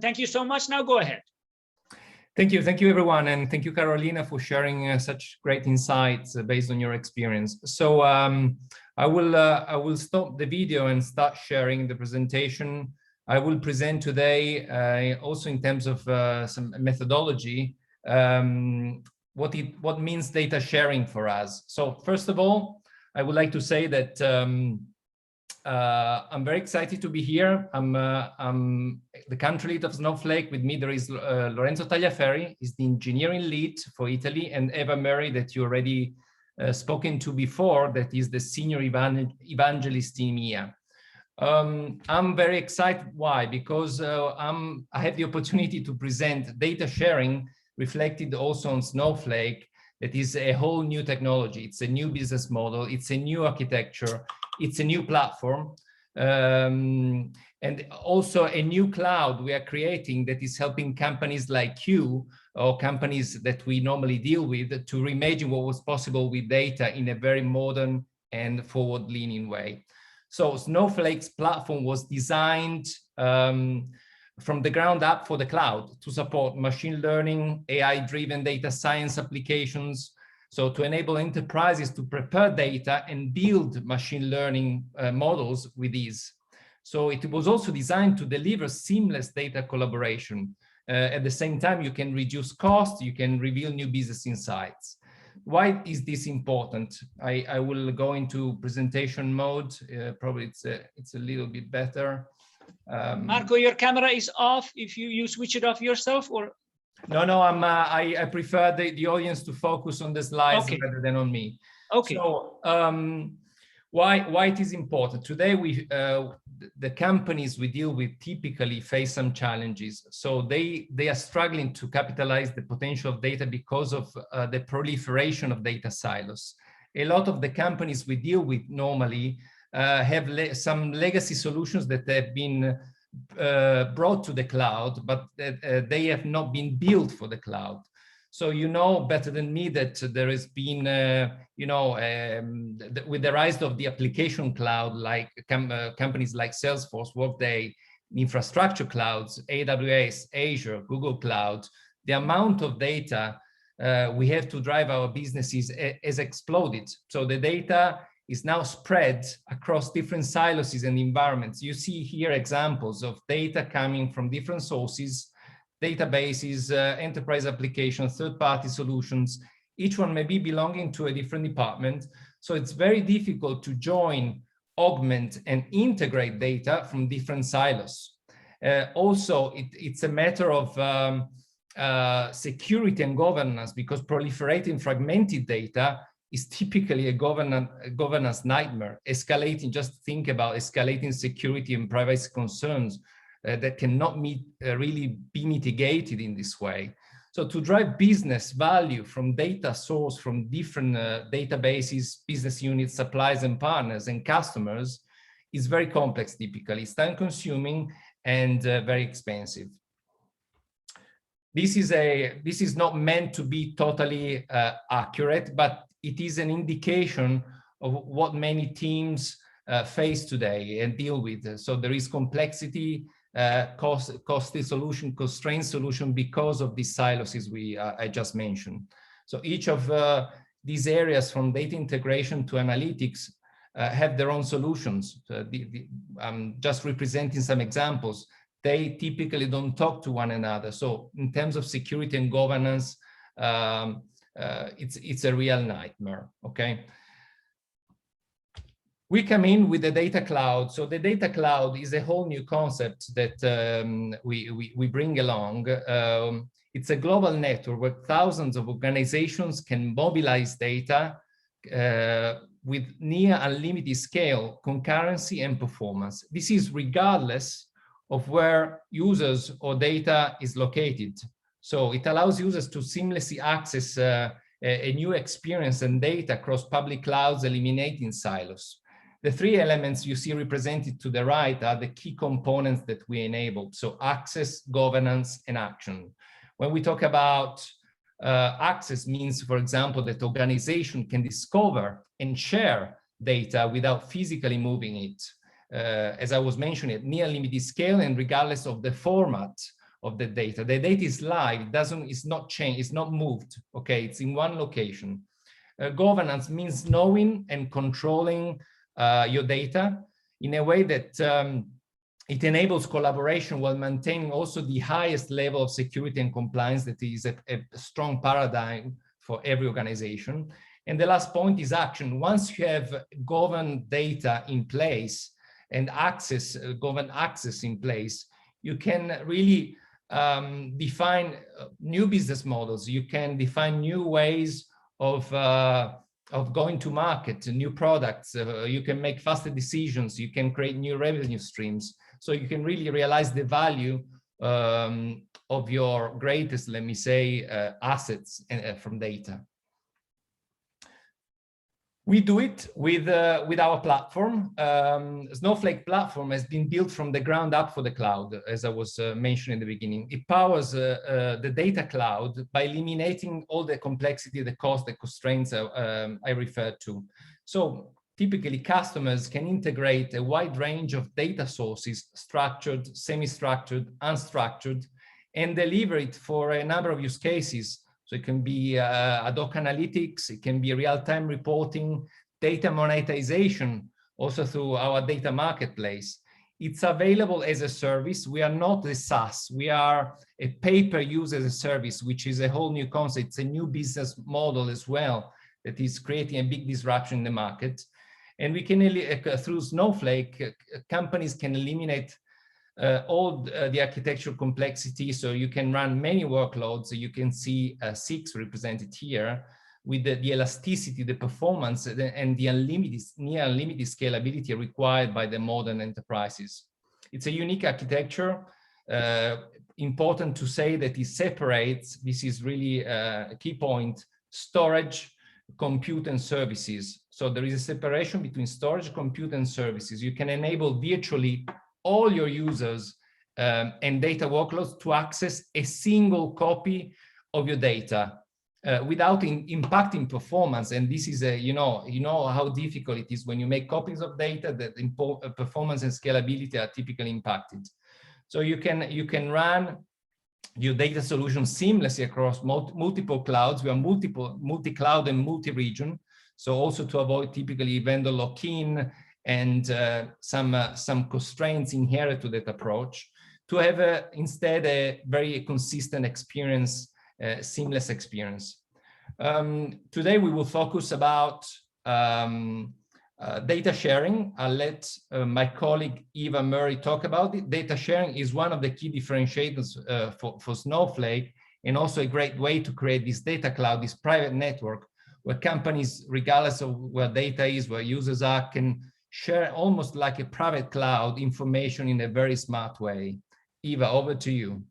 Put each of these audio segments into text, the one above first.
Thank you so much. Now go ahead. Thank you everyone, and thank you, Carolina, for sharing such great insights based on your experience. So I will stop the video and start sharing the presentation. I will present today also in terms of some methodology, what means data sharing for us. So first of all, I would like to say that I'm very excited to be here. I'm the country lead of Snowflake. With me there is Lorenzo Tagliaferri, he's the engineering lead for Italy, and Eva Murray, that you already spoken to before, that is the senior evangelist in EMEA. I'm very excited. Why? Because I have the opportunity to present data sharing reflected also on Snowflake. That is a whole new technology. It's a new business model. It's a new architecture. It's a new platform. And also a new cloud we are creating that is helping companies like you, or companies that we normally deal with, to reimagine what was possible with data in a very modern and forward-leaning way. So Snowflake's platform was designed from the ground up for the cloud to support machine learning, AI-driven data science applications, so to enable enterprises to prepare data and build machine learning models with ease. So it was also designed to deliver seamless data collaboration. At the same time, you can reduce costs, you can reveal new business insights. Why is this important? I will go into presentation mode. Probably it's a little bit better. Marco, your camera is off. If you switch it off yourself, or no, I prefer the audience to focus on the slides rather than on me. Okay. So why it is important today? The companies we deal with typically face some challenges. So they are struggling to capitalize the potential of data because of the proliferation of data silos. A lot of the companies we deal with normally have some legacy solutions that have been brought to the cloud, but they have not been built for the cloud. So you know better than me that there has been, with the rise of the application cloud, like companies like Salesforce, Workday, infrastructure clouds, AWS, Azure, Google Cloud, the amount of data we have to drive our businesses has exploded. So the data is now spread across different silos and environments. You see here examples of data coming from different sources, databases, enterprise applications, third-party solutions. Each one may be belonging to a different department. So it's very difficult to join, augment, and integrate data from different silos. Also, it's a matter of security and governance, because proliferating fragmented data is typically a governance nightmare. Escalating, just think about escalating security and privacy concerns that cannot really be mitigated in this way. So to drive business value from data source from different databases, business units, suppliers and partners and customers is very complex typically. It's time consuming and very expensive. This is not meant to be totally accurate, but it is an indication of what many teams face today and deal with. So there is complexity, costly solution, constrained solution because of these silos I just mentioned. So each of these areas, from data integration to analytics, have their own solutions. I'm just representing some examples. They typically don't talk to one another. So in terms of security and governance, it's a real nightmare, okay? We come in with the data cloud. So the data cloud is a whole new concept that we bring along. It's a global network where thousands of organizations can mobilize data with near unlimited scale, concurrency, and performance. This is regardless of where users or data is located. So it allows users to seamlessly access a new experience and data across public clouds, eliminating silos. The three elements you see represented to the right are the key components that we enable. So access, governance, and action. When we talk about access, means, for example, that organization can discover and share data without physically moving it. as I was mentioning, near limited scale and regardless of the format of the data. The data is live, it's not changed, it's not moved, okay? It's in one location. Governance means knowing and controlling your data in a way that it enables collaboration while maintaining also the highest level of security and compliance that is a strong paradigm for every organization. And the last point is action. Once you have governed data in place and governed access in place, you can really define new business models. You can define new ways of going to market, new products. You can make faster decisions. You can create new revenue streams. So you can really realize the value of your greatest, let me say, assets from data. We do it with our platform. Snowflake platform has been built from the ground up for the cloud, as I was mentioning in the beginning. It powers the data cloud by eliminating all the complexity, the cost, the constraints I referred to. So typically customers can integrate a wide range of data sources, structured, semi-structured, unstructured, and deliver it for a number of use cases. So it can be ad hoc analytics, it can be real-time reporting, data monetization, also through our data marketplace. It's available as a service. We are not a SaaS. We are a pay-per-use as a service, which is a whole new concept. It's a new business model as well that is creating a big disruption in the market. And we can, through Snowflake, companies can eliminate all the architectural complexity, so you can run many workloads. So you can see 6 represented here with the elasticity, the performance, and the near unlimited scalability required by the modern enterprises. It's a unique architecture. Important to say that it separates, this is really a key point, storage, compute, and services. So there is a separation between storage, compute, and services. You can enable virtually all your users and data workloads to access a single copy of your data without impacting performance. And this is you know how difficult it is when you make copies of data, that performance and scalability are typically impacted. So you can run your data solution seamlessly across multiple clouds. We are multi-cloud and multi-region. So also to avoid typically vendor lock-in and some constraints inherent to that approach, to have instead a very consistent experience, seamless experience. Today we will focus about data sharing. I'll let my colleague Eva Murray talk about it. Data sharing is one of the key differentiators for Snowflake, and also a great way to create this data cloud, this private network, where companies, regardless of where data is, where users are, can share almost like a private cloud information in a very smart way. Eva, over to you.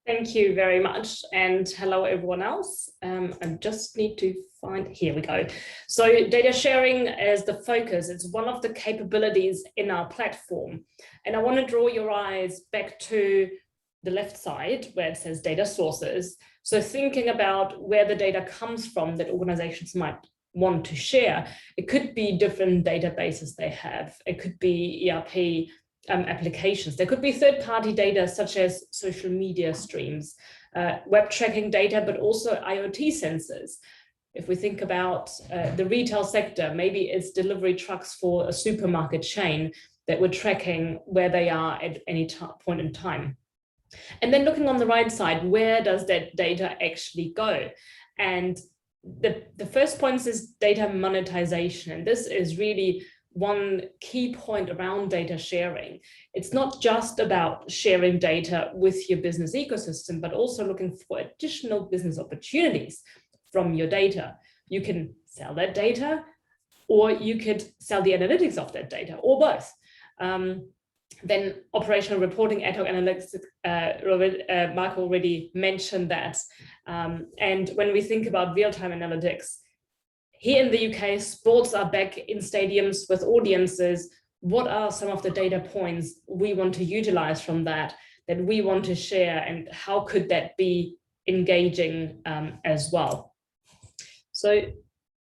Thank you very much, and hello everyone else. I just need to find, here we go. So data sharing is the focus. It's one of the capabilities in our platform. And I want to draw your eyes back to the left side where it says data sources. So thinking about where the data comes from that organizations might want to share. It could be different databases they have. It could be ERP applications. There could be third-party data such as social media streams, web tracking data, but also IoT sensors. If we think about the retail sector, maybe it's delivery trucks for a supermarket chain that we're tracking where they are at any point in time. And then looking on the right side, where does that data actually go? And the first point is data monetization. And this is really one key point around data sharing. It's not just about sharing data with your business ecosystem, but also looking for additional business opportunities from your data. You can sell that data, or you could sell the analytics of that data, or both. Then operational reporting, ad hoc analytics, Marco already mentioned that. And when we think about real-time analytics, here in the UK, sports are back in stadiums with audiences. What are some of the data points we want to utilize from that we want to share, and how could that be engaging as well? So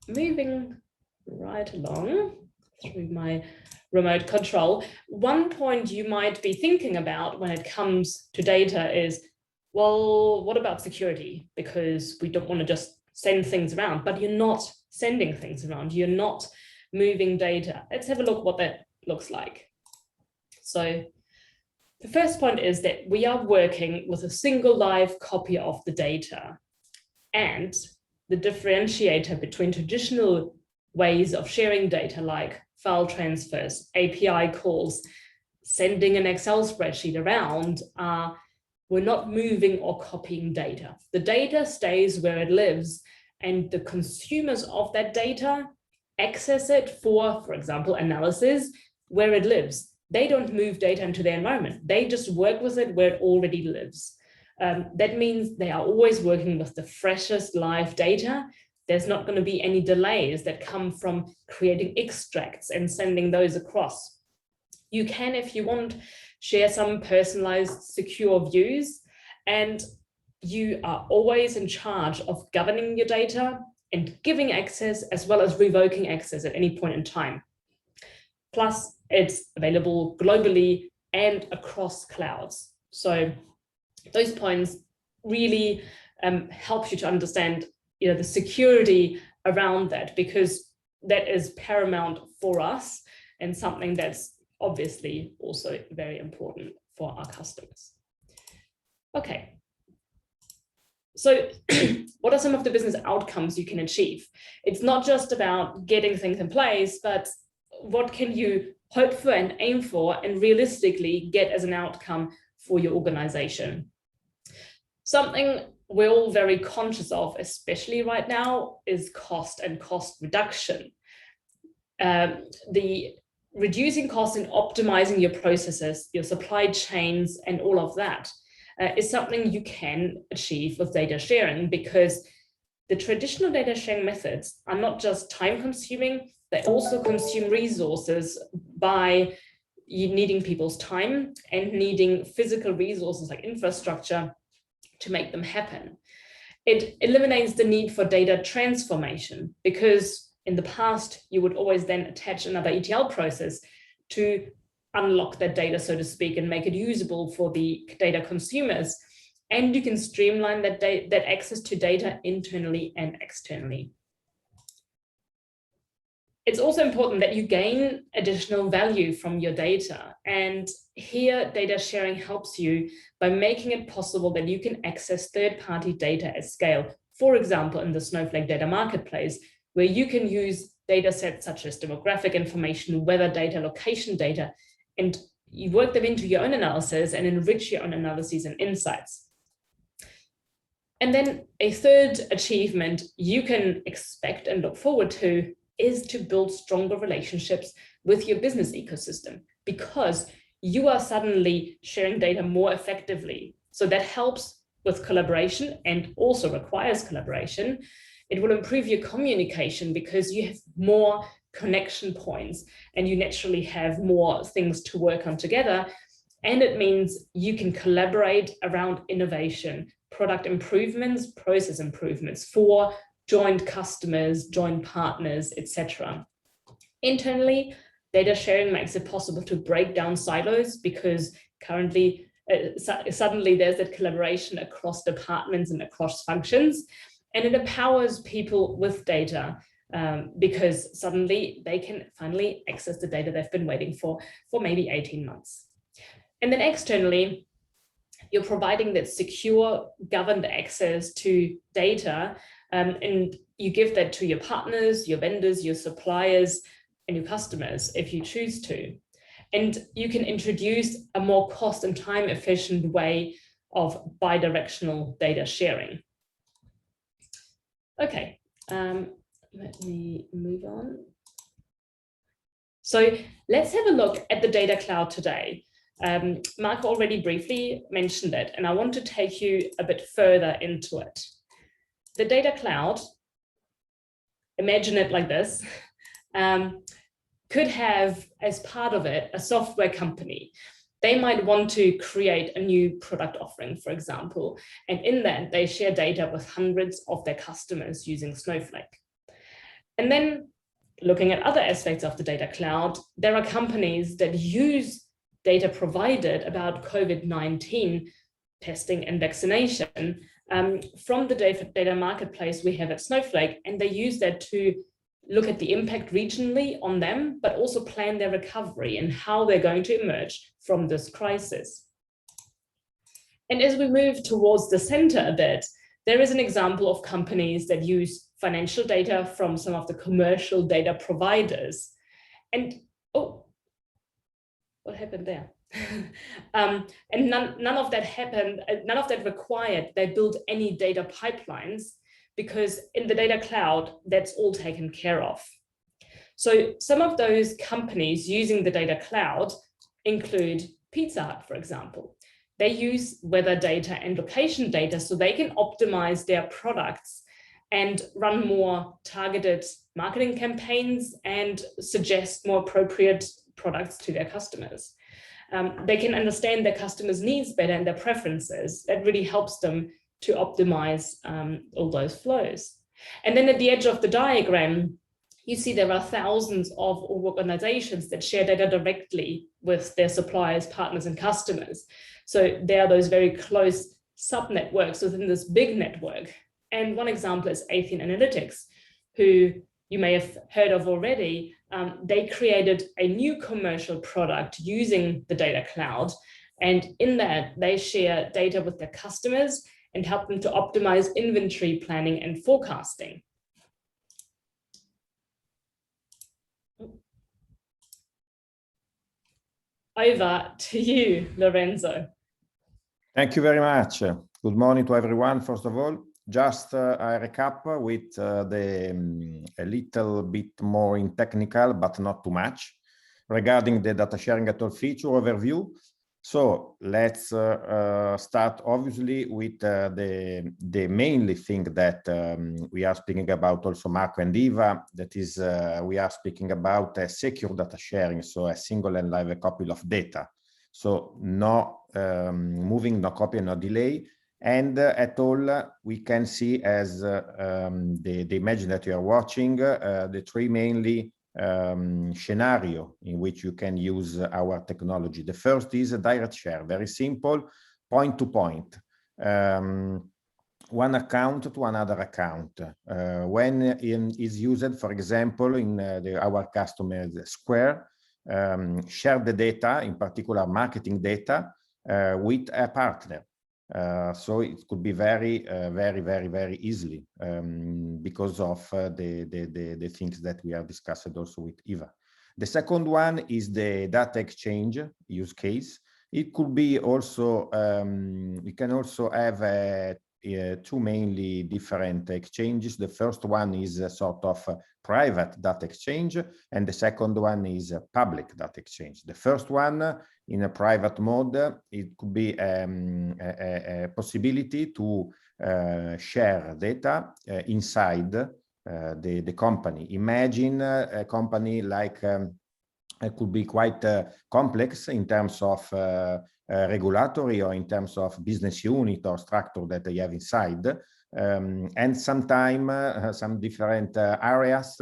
moving right along through my remote control. One point you might be thinking about when it comes to data is, well, what about security? Because we don't want to just send things around, but you're not sending things around. You're not moving data. Let's have a look what that looks like. So the first point is that we are working with a single live copy of the data, and the differentiator between traditional ways of sharing data like file transfers, API calls, sending an Excel spreadsheet around, we're not moving or copying data. The data stays where it lives, and the consumers of that data access it for example, analysis where it lives. They don't move data into their environment. They just work with it where it already lives. That means they are always working with the freshest live data. There's not going to be any delays that come from creating extracts and sending those across. You can, if you want, share some personalized secure views, and you are always in charge of governing your data and giving access as well as revoking access at any point in time. Plus, it's available globally and across clouds. So those points really help you to understand, the security around that, because that is paramount for us and something that's obviously also very important for our customers. Okay. So what are some of the business outcomes you can achieve? It's not just about getting things in place, but what can you hope for and aim for and realistically get as an outcome for your organization? Something we're all very conscious of, especially right now, is cost and cost reduction. The reducing costs and optimizing your processes, your supply chains, and all of that is something you can achieve with data sharing, because the traditional data sharing methods are not just time consuming, they also consume resources by you needing people's time and needing physical resources like infrastructure to make them happen. It eliminates the need for data transformation, because in the past, you would always then attach another ETL process to unlock that data, so to speak, and make it usable for the data consumers. And you can streamline that access to data internally and externally. It's also important that you gain additional value from your data. And here, data sharing helps you by making it possible that you can access third-party data at scale. For example, in the Snowflake Data Marketplace, where you can use data sets such as demographic information, weather data, location data, and you work them into your own analysis and enrich your own analyses and insights. And then a third achievement you can expect and look forward to is to build stronger relationships with your business ecosystem, because you are suddenly sharing data more effectively. So that helps with collaboration and also requires collaboration. It will improve your communication because you have more connection points and you naturally have more things to work on together. And it means you can collaborate around innovation, product improvements, process improvements for joint customers, joint partners, etc. Internally, data sharing makes it possible to break down silos, because currently, suddenly there's that collaboration across departments and across functions, and it empowers people with data because suddenly they can finally access the data they've been waiting for maybe 18 months. And then externally, you're providing that secure, governed access to data, and you give that to your partners, your vendors, your suppliers, and your customers if you choose to. And you can introduce a more cost and time efficient way of bidirectional data sharing. Okay, let me move on. So let's have a look at the data cloud today. Marco already briefly mentioned it, and I want to take you a bit further into it. The data cloud, imagine it like this, could have as part of it a software company. They might want to create a new product offering, for example, and in that they share data with hundreds of their customers using Snowflake. And then looking at other aspects of the data cloud, there are companies that use data provided about COVID-19 testing and vaccination from the data marketplace we have at Snowflake, and they use that to look at the impact regionally on them, but also plan their recovery and how they're going to emerge from this crisis. And as we move towards the center a bit, there is an example of companies that use financial data from some of the commercial data providers. And, oh, what happened there? And none of that happened, none of that required they build any data pipelines, because in the data cloud, that's all taken care of. So some of those companies using the data cloud include Pizza Hut, for example. They use weather data and location data so they can optimize their products and run more targeted marketing campaigns and suggest more appropriate products to their customers. They can understand their customers' needs better and their preferences. That really helps them to optimize all those flows. And then at the edge of the diagram, you see there are thousands of organizations that share data directly with their suppliers, partners, and customers. So there are those very close sub-networks within this big network. And one example is Athene Analytics, who you may have heard of already. They created a new commercial product using the data cloud. And in that, they share data with their customers and help them to optimize inventory planning and forecasting. Over to you, Lorenzo. Thank you very much. Good morning to everyone. First of all, just a recap with a little bit more in technical, but not too much, regarding the data sharing at all feature overview. So let's start obviously with the mainly thing that we are speaking about, also Marco and Eva, that is we are speaking about a secure data sharing, so a single and live copy of data. So no moving, no copy, no delay. And at all, we can see as the image that you are watching, the three mainly scenario in which you can use our technology. The first is a direct share, very simple, point to point. One account to another account. When is used, for example, in our customers Square, share the data, in particular marketing data, with a partner. So it could be very easily because of the things that we have discussed also with Eva. The second one is the data exchange use case. It could be also, we can also have two mainly different exchanges. The first one is a sort of private data exchange, and the second one is a public data exchange. The first one, in a private mode, it could be a possibility to share data inside the company. Imagine a company like, it could be quite complex in terms of regulatory or in terms of business unit or structure that they have inside. And sometimes some different areas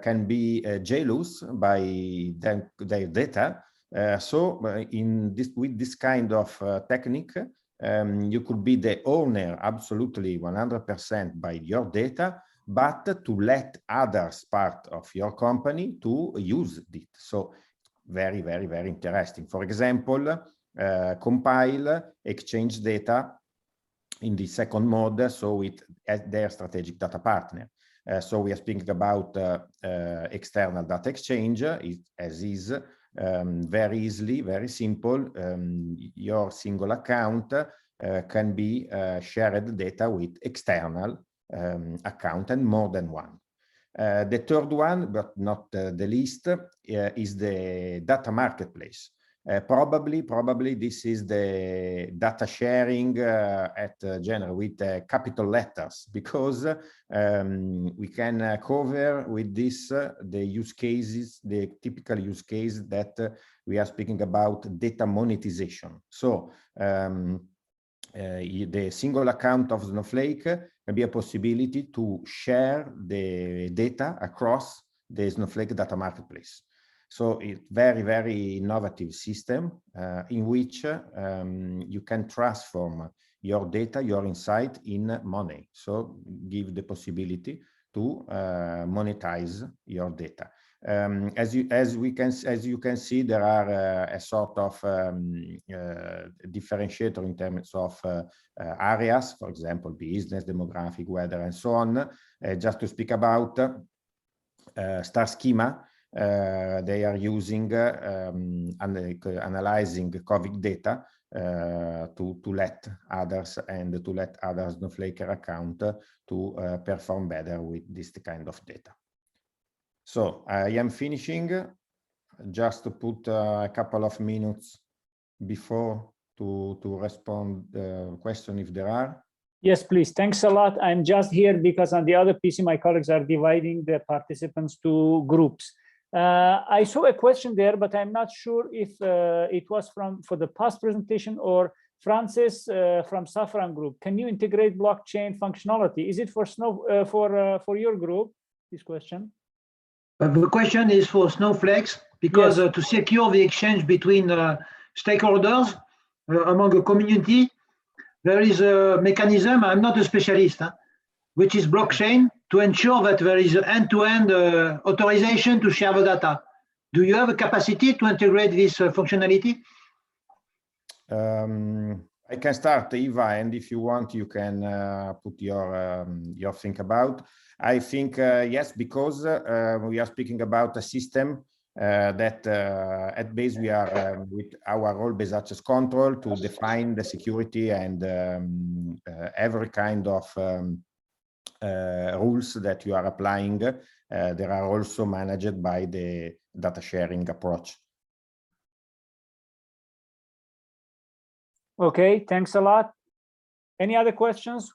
can be jealous by their data. So with this kind of technique, you could be the owner absolutely 100% by your data, but to let others part of your company to use it. So very interesting. For example, compile, exchange data in the second mode, so with their strategic data partner. So we are speaking about external data exchange, as is very easily, very simple. Your single account can be shared data with external account, and more than one. The third one, but not the least, is the data marketplace. Probably this is the data sharing at general with capital letters, because we can cover with this the use cases, the typical use case that we are speaking about, data monetization. So the single account of Snowflake can be a possibility to share the data across the Snowflake Data Marketplace. So it's very, very innovative system in which you can transform your data, your insight in money. So give the possibility to monetize your data. As you can see, there are a sort of differentiator in terms of areas, for example, business, demographic, weather, and so on. Just to speak about Star Schema, they are using analyzing COVID data to let others and to let other Snowflake account to perform better with this kind of data. So I am finishing, just to put a couple of minutes before to respond the question if there are. Yes, please. Thanks a lot. I'm just here because on the other PC, my colleagues are dividing the participants to groups. I saw a question there, but I'm not sure if it was for the past presentation or Francis from Safran Group. Can you integrate blockchain functionality? Is it for for your group? This question. The question is for Snowflakes, because yes. To secure the exchange between stakeholders among a community, there is a mechanism, I'm not a specialist, which is blockchain, to ensure that there is end-to-end authorization to share the data. Do you have a capacity to integrate this functionality? I can start, Eva, and if you want, you can put your think about. I think yes, because we are speaking about a system that at base we are with our role-based access control to define the security and every kind of rules that you are applying. They are also managed by the data sharing approach. Okay, thanks a lot. Any other questions?